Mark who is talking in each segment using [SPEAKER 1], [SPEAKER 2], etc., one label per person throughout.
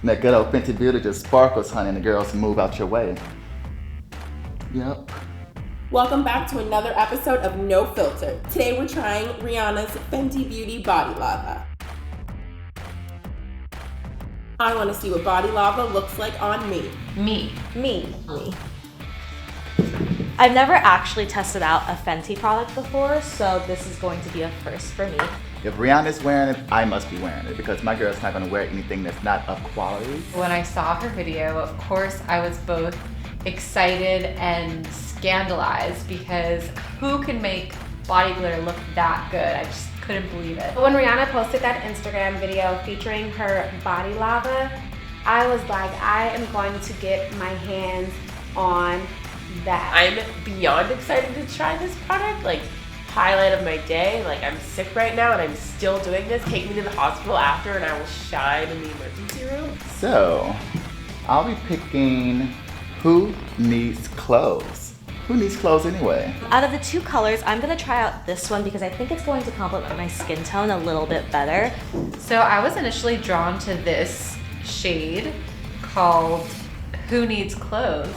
[SPEAKER 1] And that good old Fenty beauty just sparkles, honey, and the girls move out your way. Yep.
[SPEAKER 2] Welcome back to another episode of No Filter. Today we're trying Rihanna's Fenty Beauty Body Lava. I want to see what body lava looks like on me.
[SPEAKER 3] Me.
[SPEAKER 4] I've never actually tested out a Fenty product before, so this is going to be a first for me.
[SPEAKER 1] If Rihanna's wearing it, I must be wearing it because my girl's not going to wear anything that's not of quality.
[SPEAKER 3] When I saw her video, of course, I was both excited and scandalized because who can make body glitter look that good? I just couldn't believe it.
[SPEAKER 5] When Rihanna posted that Instagram video featuring her body lava, I was like, I am going to get my hands on that.
[SPEAKER 2] I'm beyond excited to try this product. Like, highlight of my day. Like, I'm sick right now and I'm still doing this. Take me to the hospital after and I will shine in the emergency room.
[SPEAKER 1] So, I'll be picking who needs clothes. Who needs clothes anyway?
[SPEAKER 4] Out of the two colors, I'm gonna try out this one because I think it's going to complement my skin tone a little bit better.
[SPEAKER 3] So I was initially drawn to this shade called Who Needs Clothes,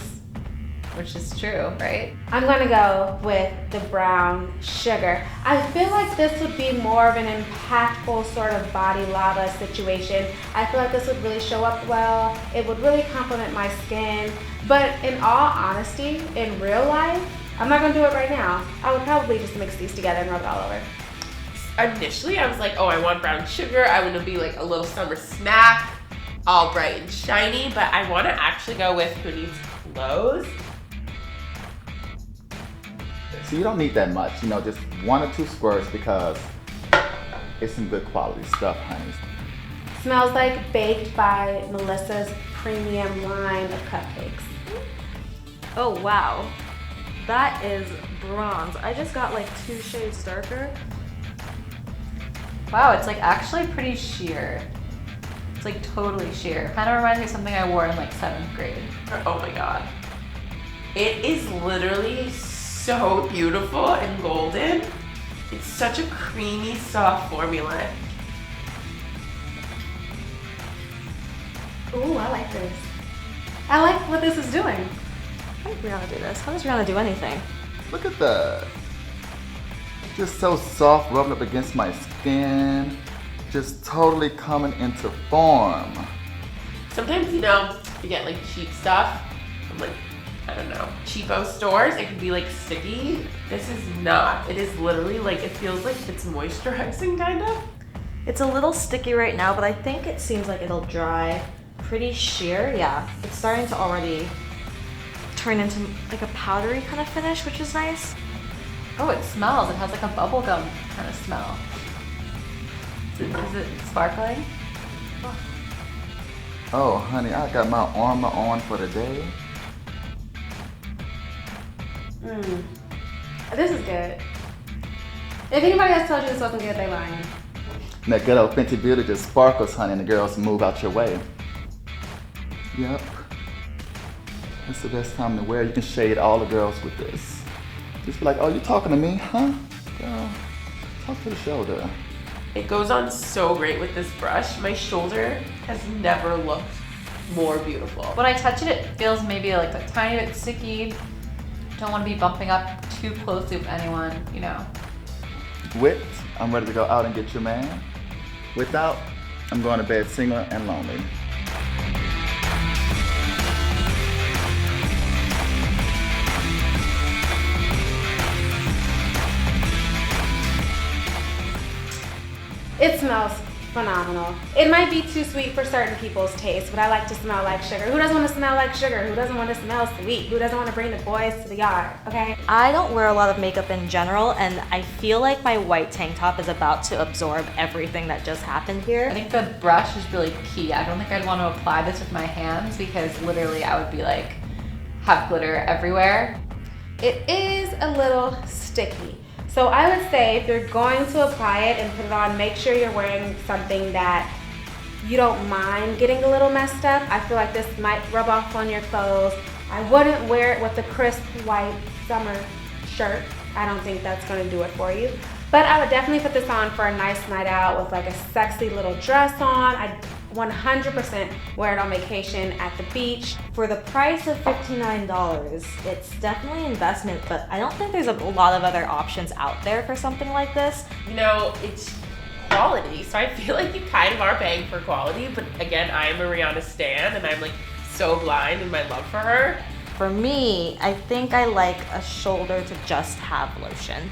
[SPEAKER 3] which is true, right?
[SPEAKER 5] I'm gonna go with the brown sugar. I feel like this would be more of an impactful sort of body lava situation. I feel like this would really show up well. It would really complement my skin. But in all honesty, in real life, I'm not gonna do it right now. I would probably just mix these together and rub it all over.
[SPEAKER 2] Initially, I was like, oh, I want brown sugar. I want to be like a little summer snack, all bright and shiny. But I want to actually go with Who Needs Clothes.
[SPEAKER 1] So you don't need that much, just 1 or 2 squirts because it's some good quality stuff, honey.
[SPEAKER 5] Smells like baked by Melissa's premium line of cupcakes.
[SPEAKER 4] Oh wow, that is bronze. I just got like 2 shades darker.
[SPEAKER 3] Wow, it's like actually pretty sheer. It's like totally sheer. Kind of reminds me of something I wore in like 7th grade.
[SPEAKER 2] Oh my god. It is literally so beautiful and golden. It's such a creamy, soft formula.
[SPEAKER 5] Ooh, I like this. I like what this is doing.
[SPEAKER 4] How does Rihanna do this? How does Rihanna do anything?
[SPEAKER 1] Look at that. Just so soft, rubbing up against my skin. Just totally coming into form.
[SPEAKER 2] Sometimes, you get like cheap stuff from like, I don't know, cheapo stores. It can be like sticky. This is not. It is literally like, it feels like it's moisturizing kind of.
[SPEAKER 4] It's a little sticky right now, but I think it seems like it'll dry pretty sheer. Yeah, it's starting to already turn into like a powdery kind of finish, which is nice.
[SPEAKER 3] Oh, it smells. It has like a bubblegum kind of smell. Is it sparkling?
[SPEAKER 1] Oh, honey, I got my armor on for the day.
[SPEAKER 5] This is good. If anybody has told you this wasn't good, they're lying.
[SPEAKER 1] And that good old Fenty beauty just sparkles, honey, and the girls move out your way. Yep. It's the best time to wear. You can shade all the girls with this. Just be like, oh, you talking to me, huh? Girl, talk to the shoulder.
[SPEAKER 2] It goes on so great with this brush. My shoulder has never looked more beautiful.
[SPEAKER 3] When I touch it, it feels maybe like a tiny bit sticky. Don't want to be bumping up too closely with anyone,
[SPEAKER 1] With, I'm ready to go out and get your man. Without, I'm going to bed single and lonely.
[SPEAKER 5] It smells phenomenal. It might be too sweet for certain people's taste, but I like to smell like sugar. Who doesn't want to smell like sugar? Who doesn't want to smell sweet? Who doesn't want to bring the boys to the yard, okay?
[SPEAKER 4] I don't wear a lot of makeup in general, and I feel like my white tank top is about to absorb everything that just happened
[SPEAKER 3] I
[SPEAKER 4] here.
[SPEAKER 3] think the brush is really key. I don't think I'd want to apply this with my hands because literally I would be like, have glitter everywhere.
[SPEAKER 5] It is a little sticky. So I would say if you're going to apply it and put it on, make sure you're wearing something that you don't mind getting a little messed up. I feel like this might rub off on your clothes. I wouldn't wear it with a crisp white summer shirt. I don't think that's gonna do it for you. But I would definitely put this on for a nice night out with like a sexy little dress on. I 100% wear it on vacation at the beach.
[SPEAKER 4] For the price of $59, it's definitely an investment, but I don't think there's a lot of other options out there for something like this.
[SPEAKER 2] You know, it's quality, so I feel like you kind of are paying for quality, but again, I am a Rihanna stan, and I'm like so blind in my love for her.
[SPEAKER 4] For me, I think I like a shoulder to just have lotion.